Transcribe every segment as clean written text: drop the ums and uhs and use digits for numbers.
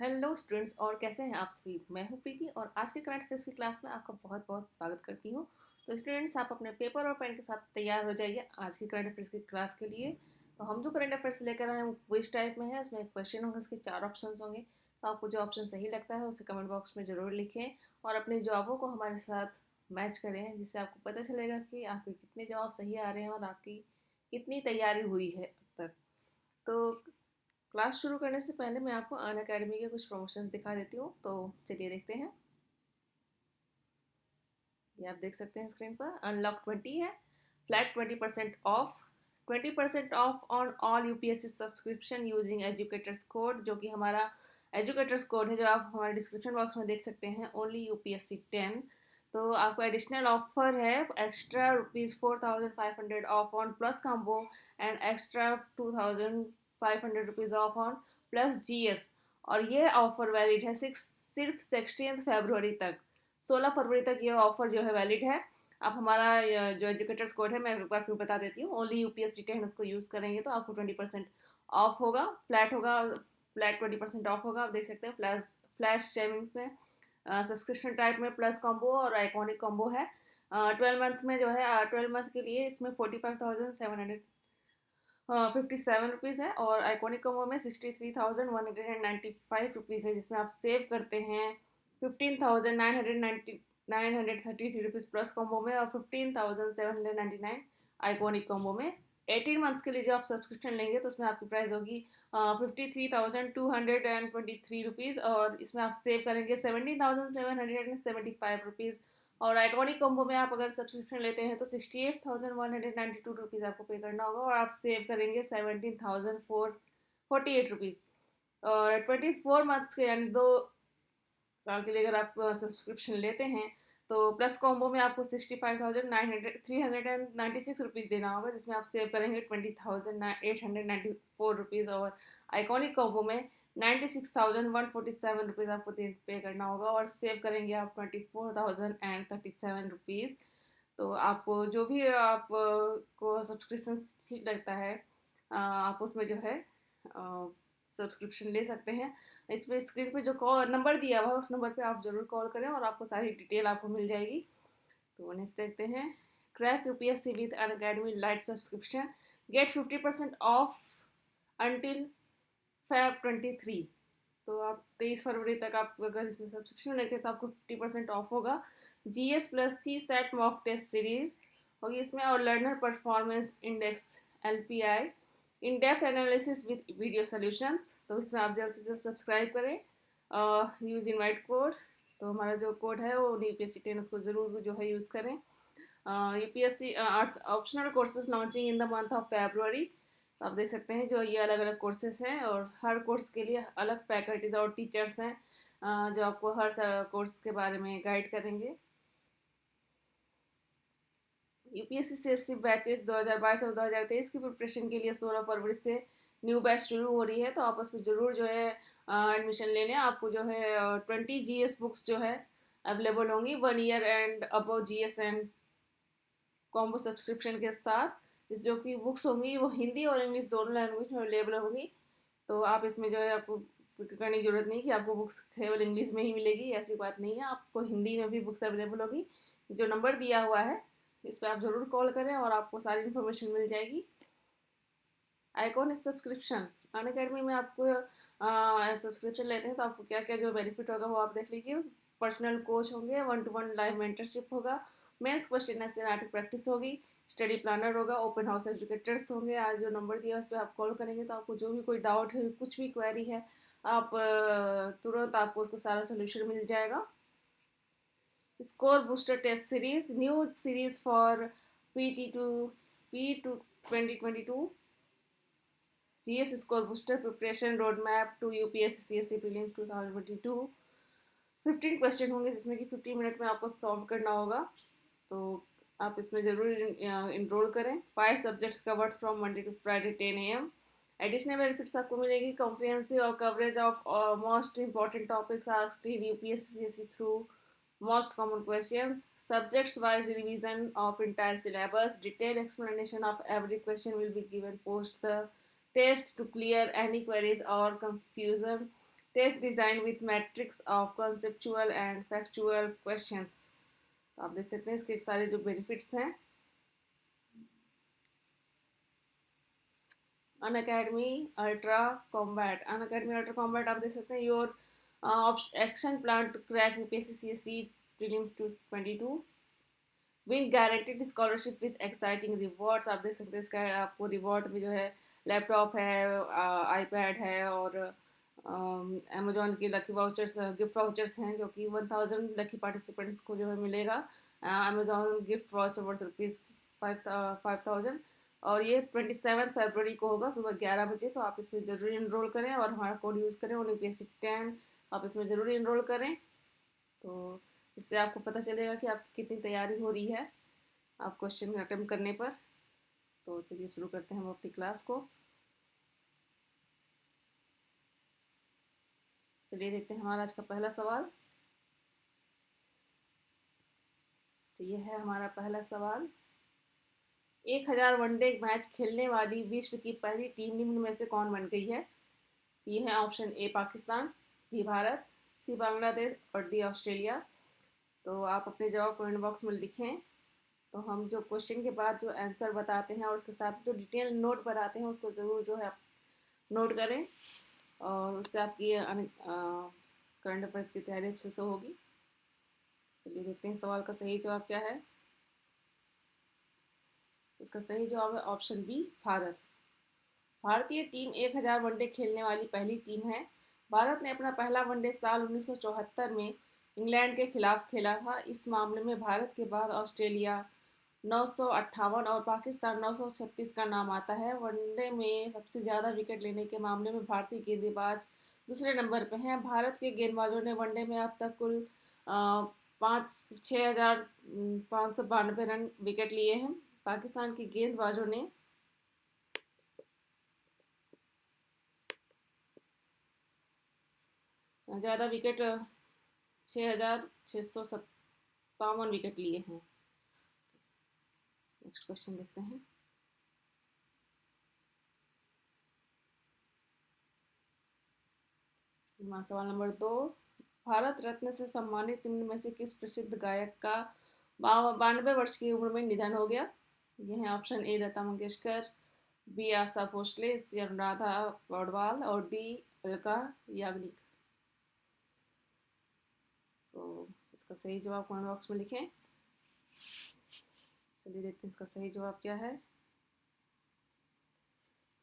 Hello students, और कैसे हैं आप सभी। मैं हूं प्रीति और आज के करंट अफेयर्स की क्लास में आपका बहुत बहुत स्वागत करती हूं। तो स्टूडेंट्स, आप अपने पेपर और पेन के साथ तैयार हो जाइए आज की करंट अफेयर्स की क्लास के लिए। तो हम जो करंट अफेयर्स लेकर आए हैं वो क्विज टाइप में है। इसमें एक क्वेश्चन होगा, इसके 4 ऑप्शन होंगे। तो आपको जो ऑप्शन सही लगता है उसे कमेंट बॉक्स में ज़रूर लिखें और अपने जवाबों को हमारे साथ मैच करें, जिससे आपको पता चलेगा कि आपके कितने जवाब सही आ रहे हैं और आपकी कितनी तैयारी हुई है अब तक। तो क्लास शुरू करने से पहले मैं आपको अन अकेडमी के कुछ प्रमोशंस दिखा देती हूँ। तो चलिए देखते हैं। ये आप देख सकते हैं स्क्रीन पर। अनलॉक 20 है, flat 20% of, 20% of on all UPSC subscription using educators code, जो कि हमारा एजुकेटर्स कोड है, जो आप हमारे डिस्क्रिप्शन बॉक्स में देख सकते हैं। Only UPSC 10। तो आपको एडिशनल ऑफर है, extra ₹4,500 of on plus combo and extra ₹2,500 of on plus GS. और ये ऑफर वैलिड है सिर्फ 16 फरवरी तक। 16 फरवरी तक ये ऑफर जो है वैलिड है। आप हमारा जो एजुकेटर्स कोड है मैं एक बार फिर बता देती हूँ। ओनली यूपीएससी 10 उसको यूज़ करेंगे तो आपको 20% ऑफ होगा, फ्लैट होगा, फ्लैट 20% ऑफ होगा। आप देख सकते हैं फ्लैश फ्लैश सेविंग्स में सब्सक्रिप्शन टाइप में प्लस कॉम्बो और आइकॉनिक कॉम्बो है। 12 मंथ में जो है 12 मंथ के लिए इसमें 45,757 रुपीज़ है और आइकॉनिक कॉम्बो में 63,195 रुपीज़ है, जिसमें आप सेव करते हैं 15,933 रुपीज़ प्लस कॉम्बो में और 15,799 आइकॉनिक कॉम्बो में। 18 मंथ्स के लिए जो आप सब्सक्रिप्शन लेंगे तो उसमें आपकी प्राइस होगी 53,223 रुपीज़ और इसमें आप सेव करेंगे 17,775 रुपीज़। और आइकॉनिक कॉम्बो में आप अगर सब्सक्रिप्शन लेते हैं तो 68,192 रुपीज़ आपको पे करना होगा और आप सेव करेंगे 17,448 रुपीज़। और 24 मंथ्स के यानी 2 साल के लिए अगर आप सब्सक्रिप्शन लेते हैं तो प्लस कॉम्बो में आपको 65,396 रुपीज़ देना होगा, जिसमें आप सेव करेंगे 20,894 रुपीज़। और आइकॉनिक कॉम्बो में 96,147 रुपीज़ आपको पे करना होगा और सेव करेंगे आप 24,037 रुपीज़। तो आपको जो भी आप को सब्सक्रिप्शन ठीक लगता है आप उसमें जो है सब्सक्रिप्शन ले सकते हैं। इसमें स्क्रीन पे जो कॉल नंबर दिया हुआ है उस नंबर पे आप ज़रूर कॉल करें और आपको सारी डिटेल आपको मिल जाएगी। तो नेक्स्ट देखते हैं। Crack UPSC with Unacademy lite subscription, get 50% off until Feb 23। तो आप 23 फरवरी तक आप अगर इसमें सब्सक्रिप्शन लेते हैं तो आपको 50% ऑफ होगा। जीएस प्लस सी सेट मॉक टेस्ट सीरीज होगी इसमें और learner performance index LPI, in depth analysis with video solutions. तो इसमें आप जल्द से जल्द सब्सक्राइब करें, यूज़ इनवाइट कोड। तो हमारा जो कोड है वो यूपीएससी 10 उसको ज़रूर जो है यूज़ करें। UPSC arts optional courses launching in the month of February. तो आप देख सकते हैं जो ये अलग अलग कोर्सेज हैं और हर कोर्स के लिए अलग फैकल्टीज और टीचर्स हैं जो आपको हर कोर्स के बारे में गाइड करेंगे। यूपीएससी CST बैचेस 2022 और 2023 की प्रिपरेशन के लिए 16 फरवरी से न्यू बैच शुरू हो रही है। तो आप उसमें ज़रूर जो है एडमिशन लेने आपको जो है 20 GS बुक्स जो है अवेलेबल होंगी 1 year and above GS and combo subscription के साथ। इस जो कि बुक्स होंगी वो हिंदी और इंग्लिश दोनों लैंग्वेज में अवेलेबल होंगी। तो आप इसमें जो है आपको फिक्र करने की ज़रूरत नहीं कि आपको बुक्स केवल इंग्लिश में ही मिलेगी, ऐसी बात नहीं है। आपको हिंदी में भी बुक्स अवेलेबल होगी। जो नंबर दिया हुआ है इस पर आप ज़रूर कॉल करें और आपको सारी इन्फॉर्मेशन मिल जाएगी। आइकॉन सब्सक्रिप्शन, अन अकेडमी में आपको सब्सक्रिप्शन लेते हैं तो आपको क्या क्या जो बेनिफिट होगा वो आप देख लीजिए। पर्सनल कोच होंगे, 1-to-1 लाइव मेंटरशिप होगा, मेंस क्वेश्चन सिस्टमैटिक प्रैक्टिस होगी, स्टडी प्लानर होगा, ओपन हाउस एजुकेटर्स होंगे। आज जो नंबर दिया है उस पर आप कॉल करेंगे तो आपको जो भी कोई डाउट है, कुछ भी क्वेरी है, आप तुरंत आपको उसको सारा सोल्यूशन मिल जाएगा। Score booster test series, new series for P2 2022, GS score booster preparation road map to UPSC CSE prelims 2022। 15 question होंगे जिसमें कि 15 मिनट में आपको सॉल्व करना होगा। तो आप इसमें ज़रूर इनरोल करें। 5 subjects covered from Monday to Friday 10 AM। Additional benefits आपको मिलेगी, कॉम्प्रिहेंसिव और coverage of most important topics asked in UPSC CSE through most common questions, subjects wise revision of entire syllabus, detailed explanation of every question will be given post the test to clear any queries or confusion, test design with matrix of conceptual and factual questions. तो आप देख सकते हैं इसके सारे जो benefits हैं। Unacademy ultra combat, Unacademy ultra combat आप देख सकते हैं your action plan to crack UPSC CSC prelims 2022, win guaranteed scholarship with exciting rewards. आप देख सकते हैं इसका आपको रिवॉर्ड में जो है लैपटॉप है, आईपैड है और अमेजोन के लकी वाउचर्स, गिफ्ट वाउचर्स हैं जो कि 1000 लकी पार्टिसिपेंट्स को जो है मिलेगा। Amazon gift voucher worth rupees 5000। और ये 27 फरवरी को होगा सुबह 11 बजे। तो आप इसमें ज़रूर इनरोल करें और हमारा कोड यूज़ करें UPSC 10। आप इसमें ज़रूर इनरोल करें, तो इससे आपको पता चलेगा कि आपकी कितनी तैयारी हो रही है आप क्वेश्चन अटेम्प्ट करने पर। तो चलिए शुरू करते हैं हम अपनी क्लास को। चलिए देखते हैं हमारा आज का पहला सवाल। तो ये है हमारा पहला सवाल। 1000 वनडे मैच खेलने वाली विश्व की पहली टीम निम्न में से कौन बन गई है? ये है option A Pakistan, B Bharat, C Bangladesh और डी ऑस्ट्रेलिया। तो आप अपने जवाब कमेंट बॉक्स में लिखें। तो हम जो क्वेश्चन के बाद जो आंसर बताते हैं और उसके साथ जो डिटेल नोट बताते हैं उसको ज़रूर जो है आप नोट करें, और उससे आपकी करंट अफेयर्स की तैयारी अच्छे से होगी। चलिए देखते हैं सवाल का सही जवाब क्या है। इसका सही जवाब है ऑप्शन बी भारत। भारतीय टीम 1000 वनडे खेलने वाली पहली टीम है। भारत ने अपना पहला वनडे साल 1974 में इंग्लैंड के खिलाफ खेला था। इस मामले में भारत के बाद ऑस्ट्रेलिया 958 और पाकिस्तान 936 का नाम आता है। वनडे में सबसे ज़्यादा विकेट लेने के मामले में भारतीय गेंदबाज दूसरे नंबर पर हैं। भारत के गेंदबाजों ने वनडे में अब तक कुल 6592 रन विकेट लिए हैं। पाकिस्तान के गेंदबाजों ने ज़्यादा विकेट 6657 विकेट लिए हैं। नेक्स्ट क्वेश्चन देखते हैं। हमारा सवाल नंबर 2। भारत रत्न से सम्मानित निम्न में से किस प्रसिद्ध गायक का 92 वर्ष की उम्र में निधन हो गया? ये है option A Lata Mangeshkar, B Asha Bhosle, C Anuradha Paudwal और डी अलका याग्निक। तो इसका सही जवाब कमेंट बॉक्स में लिखें। चलिए देखते हैं इसका सही जवाब क्या है।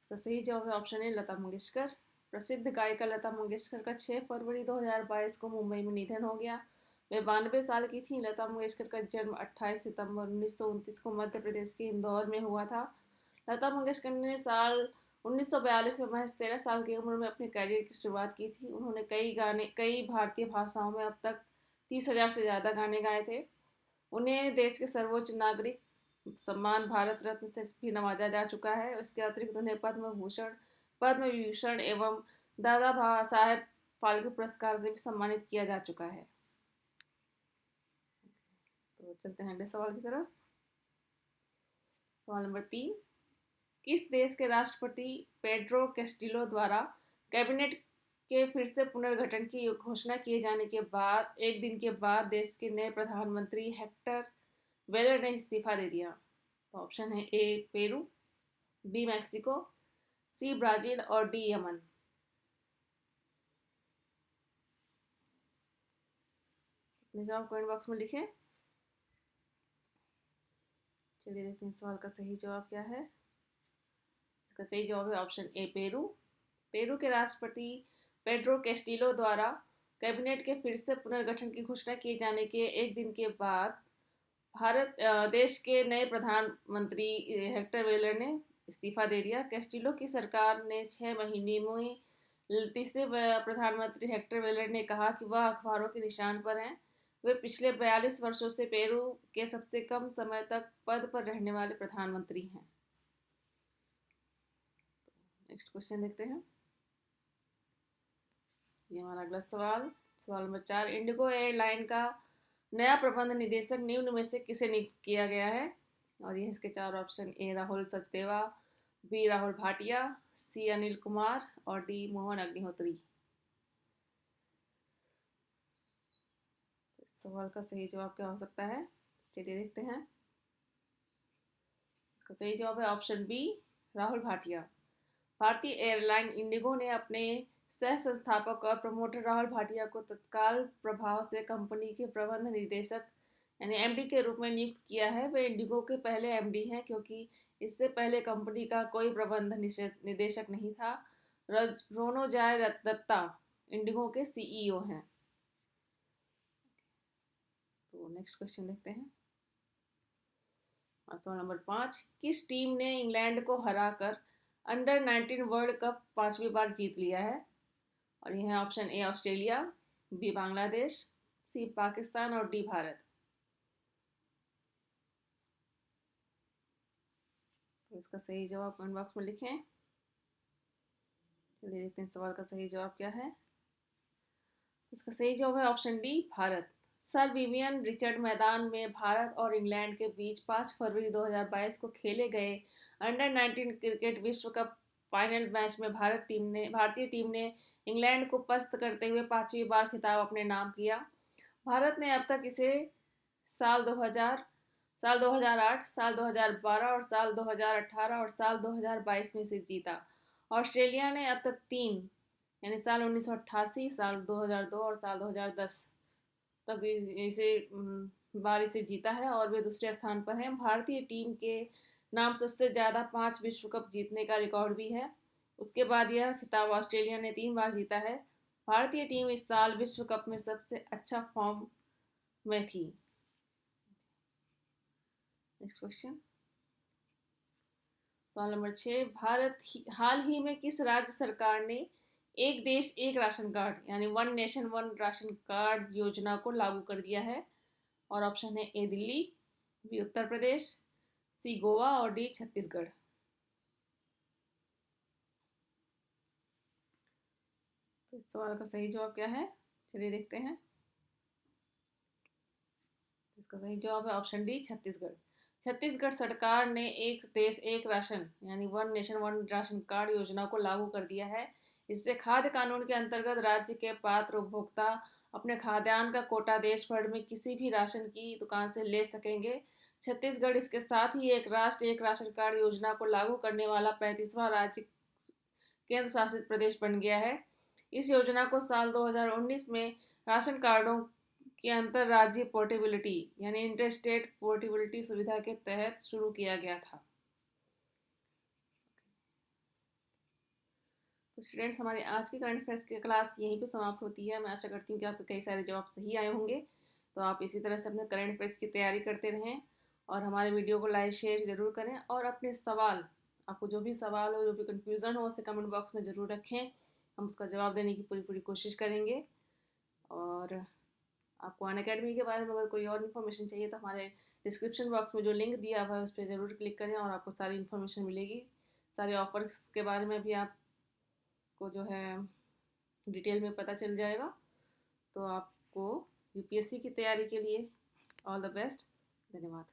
इसका सही जवाब है ऑप्शन ए लता मंगेशकर। प्रसिद्ध गायिका लता मंगेशकर का 6 फरवरी 2022 को मुंबई में निधन हो गया। वे 92 साल की थीं। लता मंगेशकर का जन्म 28 सितंबर 1929 को मध्य प्रदेश के इंदौर में हुआ था। लता मंगेशकर ने साल 1942 में महज 13 साल की उम्र में अपने करियर की शुरुआत की थी। उन्होंने कई भारतीय भाषाओं में अब तक 30,000 से ज़्यादा गाने गाए थे। उन्हें देश के सर्वोच्च नागरिक सम्मान भारत रत्न से भी नवाजा जा चुका है। इसके अतिरिक्त उन्हें पद्म भूषण, पद्म विभूषण एवं दादा साहेब फाल्के पुरस्कार से भी सम्मानित किया जा चुका है। तो चलते हैं अगले सवाल की तरफ। सवाल नंबर 3। किस देश के राष्ट्रपति पेड्रो कैस्टिलो द्वारा कैबिनेट के फिर से पुनर्गठन की घोषणा किए जाने के बाद एक दिन के बाद देश के नए प्रधानमंत्री हेक्टर वेलर ने इस्तीफा दे दिया? तो ऑप्शन है A Peru, B Mexico, C Brazil और डी यमन। अपने जवाब कमेंट बॉक्स में लिखें। चलिए देखते हैं सवाल का सही जवाब क्या है। इसका सही जवाब है ऑप्शन ए पेरू। पेरू के राष्ट्रपति पेड्रो कैस्टिलो द्वारा कैबिनेट के फिर से पुनर्गठन की घोषणा किए जाने के एक दिन के बाद देश के नए प्रधानमंत्री हेक्टर वेलर ने इस्तीफा दे दिया। कैस्टिलो की सरकार ने 6 महीने में तीसरे प्रधानमंत्री हेक्टर वेलर ने कहा कि वह अखबारों के निशान पर हैं। वे पिछले 42 वर्षों से पेरू के सबसे कम समय तक पद पर रहने वाले प्रधानमंत्री हैं। नेक्स्ट क्वेश्चन देखते हैं। ये हमारा अगला सवाल। सवाल नंबर 4। इंडिगो एयरलाइन का नया प्रबंध निदेशक निम्न में से किसे नियुक्त किया गया है? और ये इसके 4 ऑप्शन: ए राहुल सचदेवा, बी राहुल भाटिया, सी अनिल कुमार और डी मोहन अग्निहोत्री। सवाल का सही जवाब क्या हो सकता है, चलिए देखते हैं। इसका सही जवाब है ऑप्शन बी, राहुल भाटिया। भारतीय एयरलाइन इंडिगो ने अपने सह संस्थापक और प्रमोटर राहुल भाटिया को तत्काल प्रभाव से कंपनी के प्रबंध निदेशक यानी एमडी के रूप में नियुक्त किया है। वे इंडिगो के पहले एमडी हैं, क्योंकि इससे पहले कंपनी का कोई प्रबंध निदेशक नहीं था। रोनोजॉय दत्ता इंडिगो के सीईओ हैं। तो नेक्स्ट क्वेश्चन देखते हैं। सवाल नंबर 5, किस टीम ने इंग्लैंड को हराकर अंडर 19 वर्ल्ड कप 5वीं बार जीत लिया है? और ये है option A Australia, B Bangladesh, C Pakistan और डी भारत। तो इसका सही जवाब कमेंट बॉक्स में लिखें। चलिए देखते हैं सवाल का सही जवाब क्या है। इसका सही जवाब है option D, Bharat. Sir Vivian Richard मैदान में भारत और इंग्लैंड के बीच 5 फरवरी 2022 को खेले गए अंडर 19 क्रिकेट विश्व कप फाइनल मैच में भारतीय टीम ने इंग्लैंड को पस्त करते हुए 5वीं बार खिताब अपने नाम किया। भारत ने अब तक इसे साल 2000, साल 2008, साल 2012 और साल 2018 और साल 2022 में से जीता। ऑस्ट्रेलिया ने अब तक 3 यानी साल 1988, साल 2002 और साल 2010 तक इसे बार इसे जीता है और वे दूसरे स्थान पर हैं। भारतीय टीम के नाम सबसे ज़्यादा 5 विश्व कप जीतने का रिकॉर्ड भी है। उसके बाद यह खिताब ऑस्ट्रेलिया ने 3 बार जीता है। भारतीय टीम इस साल विश्व कप में सबसे अच्छा फॉर्म में थी। नेक्स्ट क्वेश्चन, सवाल नंबर 6, हाल ही में किस राज्य सरकार ने एक देश एक राशन कार्ड यानी one nation one ration card योजना को लागू कर दिया है? और ऑप्शन है ए दिल्ली, बी उत्तर प्रदेश, सी गोवा और डी छत्तीसगढ़। तो इस सवाल का सही जवाब क्या है, चलिए देखते हैं। इसका सही जवाब है ऑप्शन डी, छत्तीसगढ़। छत्तीसगढ़ सरकार ने एक देश एक राशन यानी one nation one ration card योजना को लागू कर दिया है। इससे खाद्य कानून के अंतर्गत राज्य के पात्र उपभोक्ता अपने खाद्यान्न का कोटा देश भर में किसी भी राशन की दुकान से ले सकेंगे। छत्तीसगढ़ इसके साथ ही एक राष्ट्र एक राशन कार्ड योजना को लागू करने वाला 35वां राज्य केंद्र शासित प्रदेश बन गया है। इस योजना को साल 2019 में राशन कार्डों की अंतर्राज्यीय पोर्टेबिलिटी यानी इंटरस्टेट पोर्टेबिलिटी सुविधा के तहत शुरू किया गया था। तो स्टूडेंट्स, हमारे आज की करंट अफेयर्स की क्लास यहीं पे समाप्त होती है। मैं आशा करती हूँ कि आपके कई सारे जवाब सही आए होंगे। तो आप इसी तरह से अपने करंट अफेयर्स की तैयारी करते रहें और हमारे वीडियो को लाइक शेयर ज़रूर करें। और अपने सवाल, आपको जो भी सवाल हो, जो भी कन्फ्यूज़न हो, उसे कमेंट बॉक्स में ज़रूर रखें। हम उसका जवाब देने की पूरी कोशिश करेंगे। और आपको अनअकैडमी के बारे में अगर कोई और इन्फॉर्मेशन चाहिए तो हमारे डिस्क्रिप्शन बॉक्स में जो लिंक दिया हुआ है उस पर ज़रूर क्लिक करें और आपको सारी इन्फॉर्मेशन मिलेगी। सारे ऑफर्स के बारे में भी आपको जो है डिटेल में पता चल जाएगा। तो आपको यूपीएससी की तैयारी के लिए ऑल द बेस्ट। धन्यवाद।